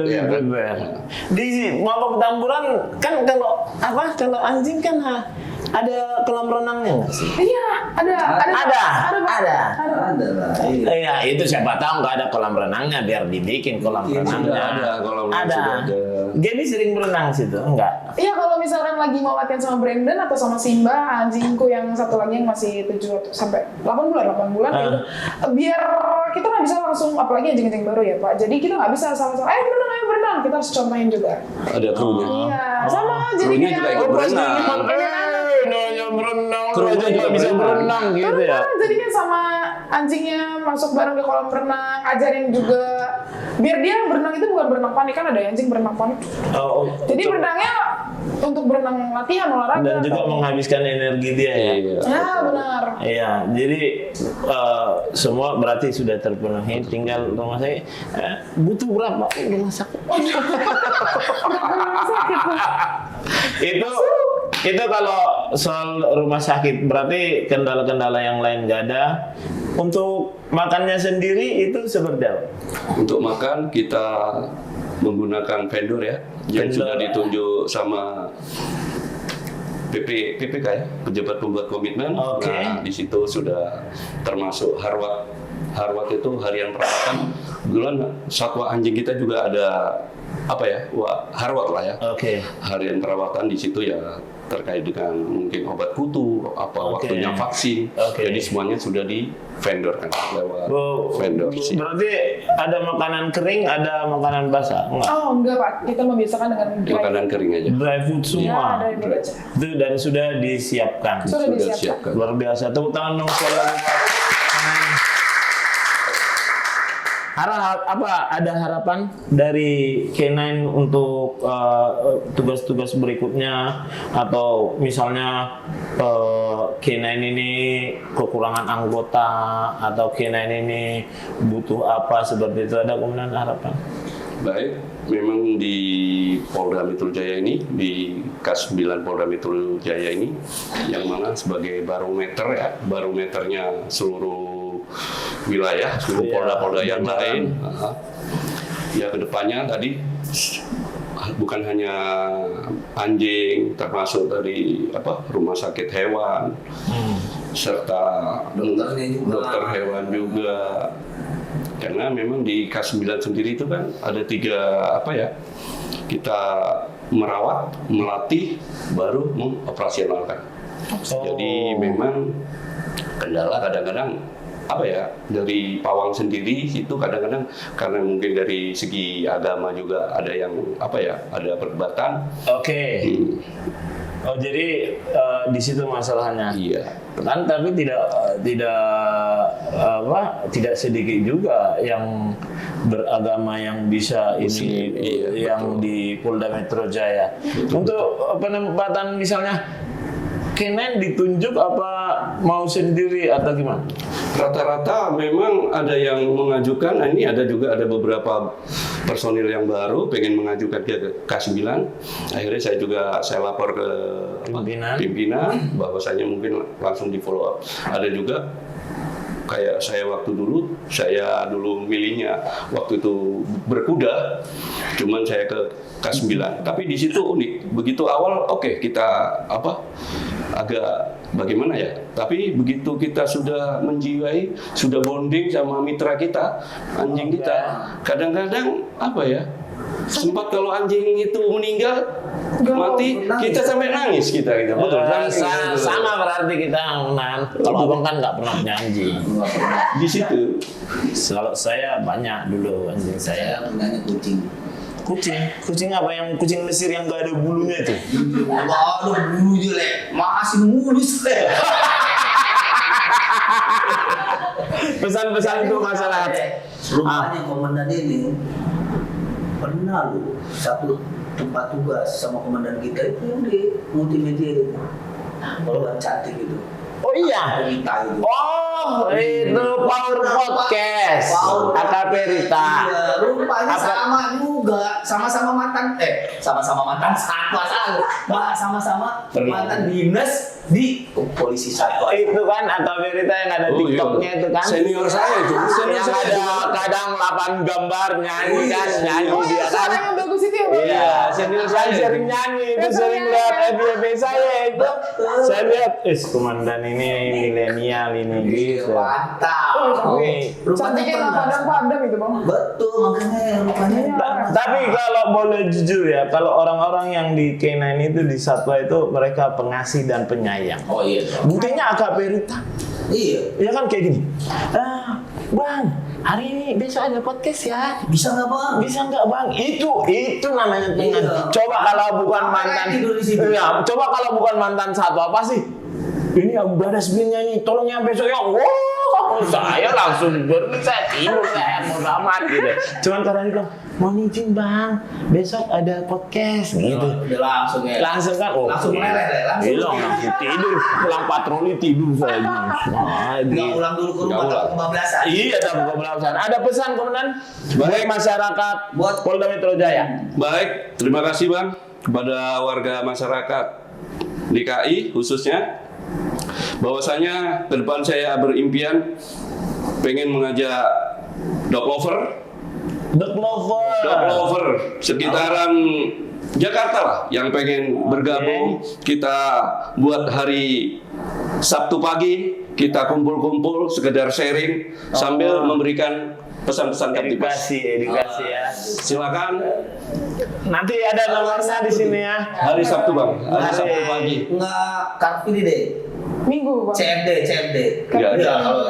Ya kan? Di Mako Petamburan kan kalau anjing kan Ada kolam renangnya nggak sih? Iya, ada. Pak. Ada. Ada lah. Iya. Iya, itu siapa tahu nggak ada kolam renangnya, biar dibikin kolam Sudah renangnya. ada kolam renang, sudah ada. Gaby sering berenang situ, enggak? Iya, kalau misalkan lagi mau latihan sama Brandon atau sama Simba, anjingku yang satu lagi yang masih 7 sampai 8 bulan gitu. Biar kita nggak bisa langsung, apalagi anjing-anjing baru ya Pak. Jadi kita nggak bisa sama-sama, ayo berenang. Kita harus contohin juga. Ada krunya. Iya, sama jadi Krunya kayak juga ikut berenang. Nanya berenang, Krunya aja juga nggak bisa berenang gitu ya. jadinya sama anjingnya masuk bareng ke kolam renang, ajarin juga. Biar dia berenang itu bukan berenang panik, kan ada anjing berenang panik. Jadi berenangnya untuk berenang latihan olahraga. Dan juga menghabiskan energi dia ya. Iya. Ya benar. Iya, jadi semua berarti sudah terpenuhi. Tinggal rumah saya butuh berapa rumah sakit? Itu kalau soal rumah sakit berarti kendala-kendala yang lain nggak ada. Untuk makannya sendiri itu seperti apa? Untuk makan kita menggunakan vendor ya, yang sudah ditunjuk sama PPK ya, pejabat pembuat komitmen. Oke. Nah, di situ sudah termasuk Harwat. Harwat itu harian perawatan. Kebetulan satwa anjing kita juga ada Harwat lah ya. Oke. Harian perawatan di situ ya terkait dengan mungkin obat kutu, waktunya vaksin. Jadi semuanya sudah di vendorkan lewat vendor sih. Berarti ada makanan kering, ada makanan basah? Enggak. Oh enggak Pak, kita membiasakan dengan Makanan kering aja. Dry food semua. Ya, dari food aja. Itu dan sudah disiapkan. Sudah disiapkan. Luar biasa. Tepuk tangan dong sekali lagi. Ada harapan dari K9 untuk tugas-tugas berikutnya, atau misalnya K9 ini kekurangan anggota atau K9 ini butuh apa seperti itu, ada kemudian harapan? Baik, memang di Polda Metro Jaya ini, di Kas 9 Polda Metro Jaya ini, yang mana sebagai barometernya seluruh wilayah, seluruh polda-polda yang lain. Ya kedepannya tadi bukan hanya anjing, termasuk dari rumah sakit hewan, serta dokter hewan juga. Karena memang di K9 sendiri itu kan ada 3 kita merawat, melatih, baru mengoperasionalkan. Jadi memang kendala kadang-kadang dari pawang sendiri itu kadang-kadang karena mungkin dari segi agama juga ada yang ada perdebatan. Oke. Oh jadi di situ masalahnya. Iya. Kan tapi tidak sedikit juga yang beragama yang bisa Muslim, yang betul. di Polda Metro Jaya. Untuk penempatan misalnya K9 ditunjuk apa mau sendiri atau gimana? Rata-rata memang ada yang mengajukan. Ini ada beberapa personil yang baru pengen mengajukan ke K9. Akhirnya saya lapor ke pimpinan bahwasanya mungkin langsung di follow up. Ada juga kayak saya dulu milihnya waktu itu berkuda, cuman saya ke K9. Tapi di situ unik, begitu awal kita agak bagaimana ya, tapi begitu kita sudah menjiwai, sudah bonding sama mitra kita, anjing kita, kadang-kadang sempat kalau anjing itu meninggal, mati, kita sampai nangis kita gitu. Betul. Sama berarti kita kalau abang kan nggak pernah punya anjing. Di situ. Kalau saya banyak dulu anjing saya. Punyanya kucing. Kucing apa yang kucing Mesir yang nggak ada bulunya itu? Ada bulu jelek, masih mulus le. Pesan-pesan untuk masyarakat. Rumahnya komandan ini pernah satu tempat tugas sama komandan kita itu yang di multimedia itu. Kalau cantik itu. Oh iya. Wanita itu. Oh Oh, itu Power Podcast. AKP Rita. Iya, rupanya Apa? sama juga, sama-sama mantan satwa sama-sama mantan dinas di polisi satwa. Itu kan AKP Rita yang ada TikToknya itu kan. Senior saya itu. Senior Yang saya ada juga. kadang 8 gambar nyanyi kan, nyanyi Oh, dia yang kan. suara yang bagus itu ya, Bang? Iya, senior saya sering nyanyi, itu sering lihat FYP saya itu. Saya lihat, komandan ini milenial ini gitu. Mantap. Nih. Cantiknya nggak padam-padam itu, Bang. Betul, makanya Tapi kalau boleh jujur ya, kalau orang-orang yang di K9 itu di satwa itu mereka pengasih dan penyayang. Oh iya. Buktinya AKP Rita. Iya. Ya kan kayak gini. Bang, hari ini besok ada podcast ya. Bisa nggak Bang? Bisa nggak Bang? Itu namanya pengasih. Iya. Coba kalau bukan Apa mantan. yang tidur di situ? Iya, coba kalau bukan mantan satwa apa sih? Ini Abu Badas Binnya nih, tolong ya besok ya. Wow, saya langsung saya tidur saya mau amat gitu. Cuman karena dia bilang, mau izin Bang, besok ada podcast gitu. Udah langsung ya. Langsung kan, Langsung meleleh deh, langsung. langsung tidur, pulang patroli tidur saya. Nggak ulang dulu ke rumah Nggak ulang. takut kebablasan. Iya, ada kebablasan. Ada pesan komandan buat masyarakat Buat Polda Metro Jaya. Baik, terima kasih Bang kepada warga masyarakat DKI khususnya. Bahwasanya ke depan saya berimpian pengen mengajak dog lover Dog lover. sekitaran Jakarta lah yang pengen bergabung. Kita buat hari Sabtu pagi kita kumpul-kumpul sekedar sharing sambil memberikan pesan-pesan Kamtibmas. Edukasi ya. Silakan Nanti ada nomornya di sini ya. hari Sabtu Bang, hari Sabtu pagi. nggak Car Free Day. Minggu, Bang. CFD. Iya, Iya, kalau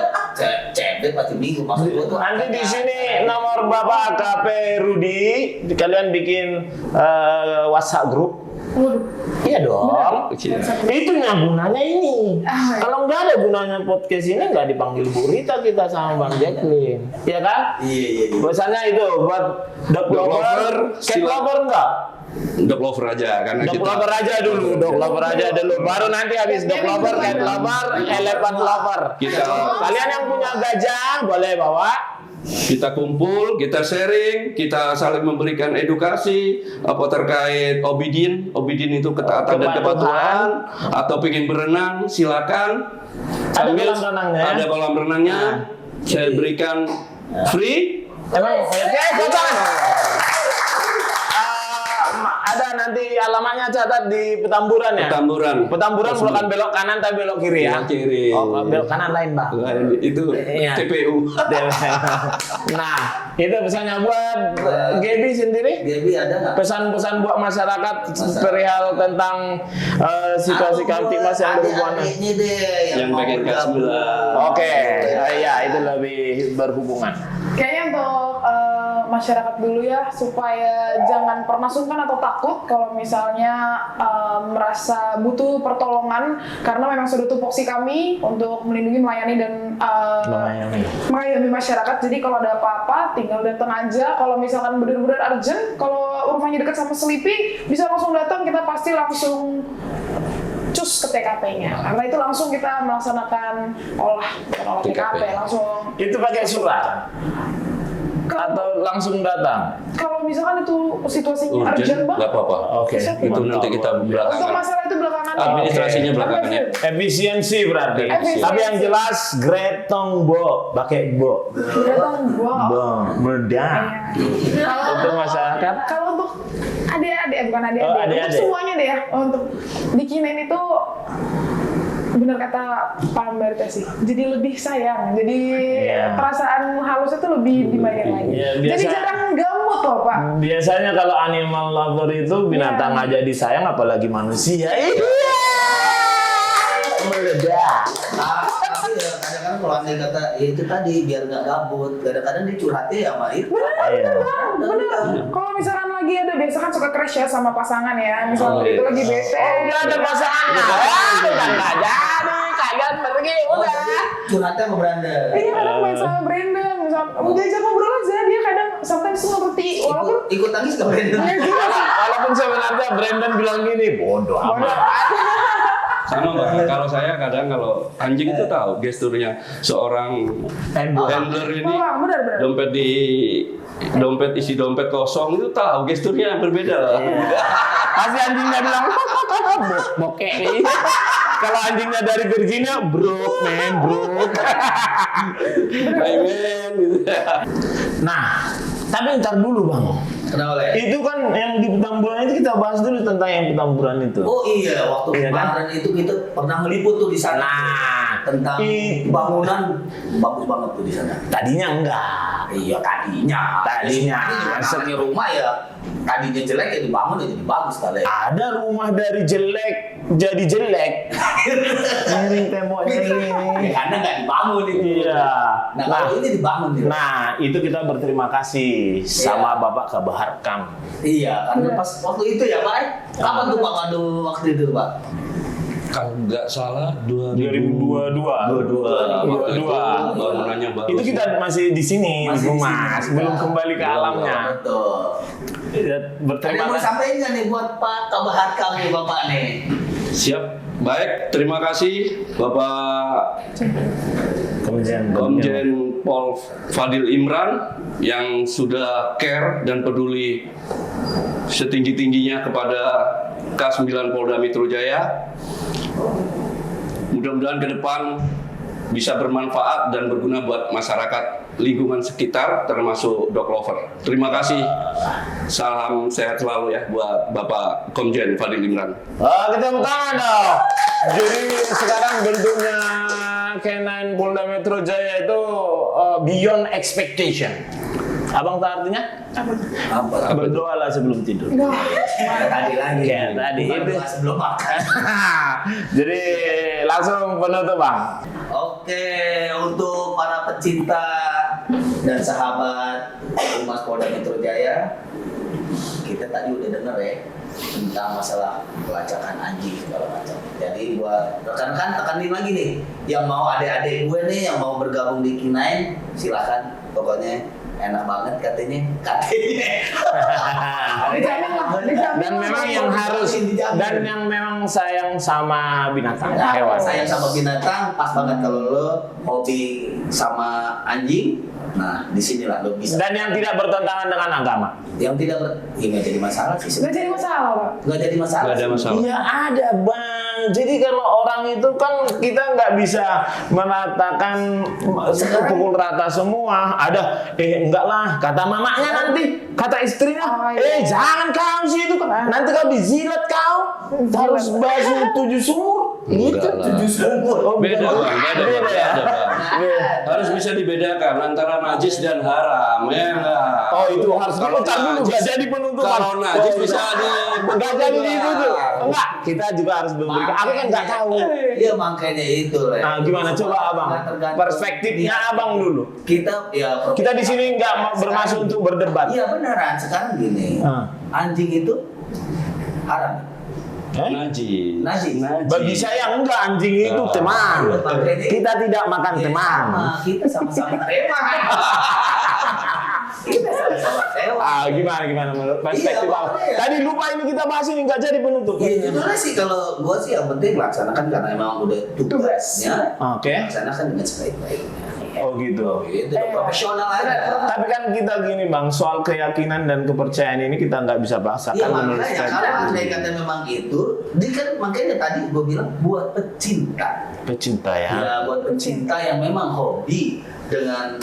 CFD pasti minggu maksud gua tuh. Nanti di sini nomor Bapak AKP Rudi, kalian bikin WhatsApp grup. Waduh. Iya dong. Iya. Itu yang gunanya ini. Ah, iya. Kalau nggak ada gunanya podcast ini nggak dipanggil Bu Rita kita sama Bang Jacqueline, ya kan? Iya. Biasanya itu buat dog Dog lover, lover, cat silakan. lover enggak? Dog lover aja karena Dog kita lover aja dulu, dog lover aja dulu. Baru nanti habis dog lover, cat lover, elephant lover. Kalian yang punya gajah boleh bawa. kita kumpul, kita sharing, kita saling memberikan edukasi apa terkait obidin itu ketaatan dan kepatuhan, atau pengen berenang silakan. Ada Sambil kolam renangnya. Ada kolam renangnya. Saya berikan free. Emang oke, kocok. Ada nanti alamatnya catat di Petamburan ya. Petamburan bukan belok kanan tapi belok kiri ya. Belok kiri. Oh, belok kanan lain Bang. Itu Iya. TPU. Nah, itu pesannya buat Gaby sendiri. Gaby ada nggak? Pesan-pesan buat masyarakat perihal tentang situasi Kamtibmas yang berhubungan. Adik-adiknya deh Yang pengen bergabung. K9. Oke, ya itu lebih berhubungan. Kayaknya untuk masyarakat dulu ya, supaya jangan pernah sungkan atau takut kalau misalnya merasa butuh pertolongan, karena memang sudah tupoksi kami untuk melindungi, melayani dan mengayomi masyarakat. Jadi kalau ada apa-apa tinggal datang aja. Kalau misalkan benar-benar urgent, kalau rumahnya dekat sama Sleepy bisa langsung datang, kita pasti langsung cus ke TKP-nya. Karena itu langsung kita melaksanakan olah TKP langsung. Itu pakai surat atau langsung datang? Kalau misalkan itu situasinya urgent Urgent, banget, nggak apa-apa. Oke. Itu nanti kita untuk belakangan. masalah itu belakangan. Administrasinya belakangan ya. Efisiensi berarti. Efisiensi. Tapi yang jelas gretong bo, pakai bo. Datang gua. Bo, meledak. Untuk masyarakat. Kalau untuk adik-adik, bukan adik-adik, Oh, untuk adik-adik. semuanya deh ya, untuk di K9 itu benar kata Pak Mbak sih, jadi lebih sayang, jadi Iya. perasaan halusnya tuh lebih dimainin lagi. Iya, Jadi biasa- jarang gamut loh Pak. Biasanya kalau animal lover itu binatang Iya. aja disayang apalagi manusia. Iya. Meledak. Tapi ya kadang-kadang kalau andai kata ya itu tadi biar nggak gabut, kadang-kadang dia curhatnya ya sama itu. Iya. Bener. Kalau misalkan lagi ada, biasa kan suka crash ya sama pasangan ya, misalnya Oh, itu iya. lagi bete. Udah ada pasangannya. Udah nggak jadi, kagak pergi, udah. Curhatnya sama Brandon. Iya kadang main sama Brandon, misalnya diajak ngobrol aja, dia kadang sometimes tuh ngerti, walaupun Ikut nangis ke Brandon. ya juga sih. Walaupun sebenarnya Brandon bilang gini, bodoh amat. Sama Bang, kalau saya kadang kalau anjing itu tahu gesturnya seorang handler ini Benar. dompet isi dompet kosong itu tahu gesturnya berbeda lah. Pasti anjingnya bilang bokek nih. Kalau anjingnya dari Virginia, bro. Amen gitu. Nah, tapi ntar dulu Bang. Kenapa Le? Itu kan yang di Petamburan itu kita bahas dulu tentang yang Petamburan itu. Oh iya, waktu Iya kan? kemarin itu kita pernah meliput tuh di sana. Nah, Tentang bangunan bagus banget tuh di sana. tadinya enggak. Iya tadinya. Tadinya. Namanya rumah ya. Tadinya jelek ya dibangun ya jadi bagus kali. Ada rumah dari jelek jadi jelek. Miring temboknya ini. Ya, karena nggak dibangun itu. Iya. Nah, kalau ini dibangun dia. Nah, itu kita berterima kasih sama Bapak Kabaharkam. Iya, karena pas waktu itu ya Pak. Kapan tuh Pak waktu itu Pak? Kalau nggak salah 2022. bangunannya baru. Itu kita masih di sini, Masih di Mas, sini. belum kembali ke alamnya. Betul. Ya, Ada berterima yang mau kasih. sampaikan nggak nih buat Pak Kabaharkam nih Bapak nih? Siap. Baik, terima kasih Bapak Komjen Pol Fadil Imran yang sudah care dan peduli setinggi-tingginya kepada K9 Polda Metro Jaya. Mudah-mudahan ke depan bisa bermanfaat dan berguna buat masyarakat lingkungan sekitar termasuk dog lover. Terima kasih. Salam sehat selalu ya buat Bapak Komjen Fadil Imran. Kita tepuk tangan dong. Jadi sekarang bentuknya K9 Polda Metro Jaya itu beyond expectation. Abang tahu artinya? Apa? Berdoalah sebelum tidur. Kayak tadi lagi. Kayak tadi Bukan itu. doa sebelum makan. Jadi langsung penutup Bang. Oke, untuk para pecinta dan sahabat Humas Polda Metro Jaya, kita tadi udah denger ya tentang masalah pelacakan anjing segala macam. Jadi buat rekan-rekan tekanin lagi nih, yang mau adik-adik gue nih yang mau bergabung di K9, silakan. Pokoknya enak banget katanya. Dan memang yang harus dan yang memang sayang sama binatang Nah, hewan. sayang sama binatang pas banget kalau lo hobi sama anjing. Nah, disinilah lo bisa. Dan yang tidak bertentangan dengan agama. Yang tidak nggak jadi masalah sih. Nggak jadi masalah, Pak. Nggak jadi masalah. Nggak ada sih. masalah. Iya ada Bang. Jadi kalau orang itu kan kita nggak bisa meratakan pukul rata semua. Ada enggak lah kata mamanya nanti, kata istrinya, jangan kau sih itu nanti kau dizilat kau harus basuh 7 sumur. Gitu. Enggak lah. 7 sumur. Oh, Beda Bang, beda ya. Bang. Harus bisa dibedakan antara najis dan haram, ya enggak? Oh itu harus Kalau diutar dulu, najis- nggak jadi penutupan. Kalau najis bisa nggak jadi itu tuh. Enggak, kita juga harus memberikan. Aku kan nggak tahu. Iya makanya itu lah. Nah, gimana coba abang? Tergantung Perspektifnya abang dulu. Kita ya. Kita di sini nggak bermaksud untuk berdebat. Iya beneran. Sekarang gini, anjing itu haram. Najis. Najis. Bagi saya enggak, anjing itu teman. Makanya Kita tidak makan ya, teman. sama. Kita sama-sama teman. Kita sama-sama teman. Gimana menurut perspektif Iya, abang? makanya. Tadi lupa ini kita bahas ini nggak jadi penutup. Ya jujurnya sih kalau gua sih yang penting laksanakan karena emang udah tugasnya. Oke. Laksanakan dengan sebaik-baiknya. Oh gitu. Itu udah profesional aja. Tapi kan kita gini bang, soal keyakinan dan kepercayaan ini kita nggak bisa paksakan Iya menurut makanya saya. kalau andai kata memang itu, dia kan makanya tadi gue bilang buat pecinta. Pecinta ya. Ya buat pecinta yang memang hobi dengan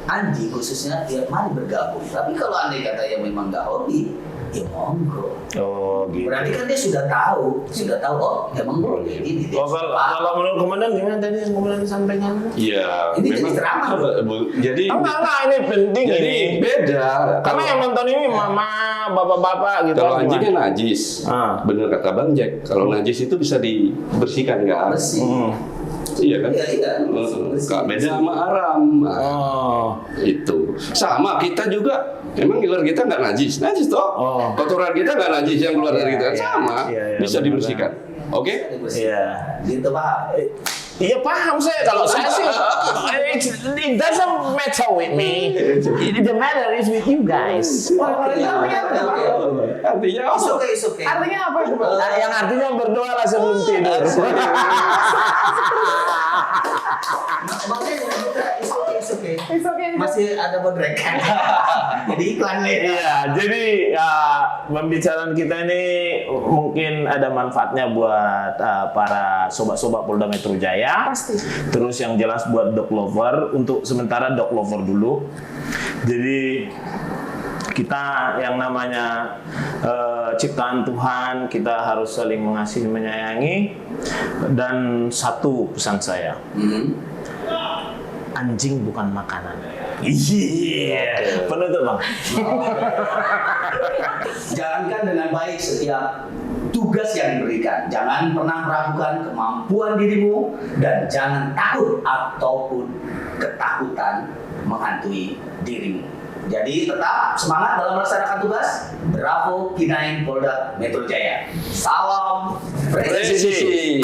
anjing khususnya, ya mari bergabung. Tapi kalau andai kata yang memang nggak hobi, ya monggo. Oh gitu. Berarti kan dia sudah tahu oh emang boleh ini. Oh, kalau menurut komandan gimana tadi yang komandan sampaikan? Iya. Ini jadi ceramah, Bro. Jadi Enggak, ini penting jadi ini. beda. Karena yang nonton ini mama, bapak-bapak gitu. Kalau kan, anjing kan gimana? najis, bener kata Bang Jack. Kalau najis itu bisa dibersihkan kan? Bersih. Iya kan? Iya. Kak beda sama haram. Nah, Oh. itu sama kita juga. Emang ngiler kita nggak najis toh? Oh. Kotoran kita nggak najis yang keluar dari kita Iya, sama, iya, bisa benar. dibersihkan. Oke? Iya. Gitu Pak. Iya paham saya, kalau saya sih it doesn't matter with me. The matter is with you guys. Artinya It's apa? okay, it's okay. Artinya apa itu, Pak? Yang artinya berdoalah sebelum tidur. Makanya kita it's okay. It's okay. Masih ada bodrekan. Jadi iklan nih. Iya, jadi pembicaraan kita ini mungkin ada manfaatnya buat para sobat-sobat Polda Metro Jaya. Pasti. Terus yang jelas buat dog lover, untuk sementara dog lover dulu. Jadi kita yang namanya ciptaan Tuhan, kita harus saling mengasihi, menyayangi. Dan satu pesan saya, anjing bukan makanan. Iya, penutup Bang. Jalankan dengan baik setiap tugas yang diberikan. Jangan pernah meragukan kemampuan dirimu dan jangan takut ataupun ketakutan menghantui dirimu. Jadi tetap semangat dalam melaksanakan tugas. Bravo K9 Polda Metro Jaya. Salam presisi. Presisi.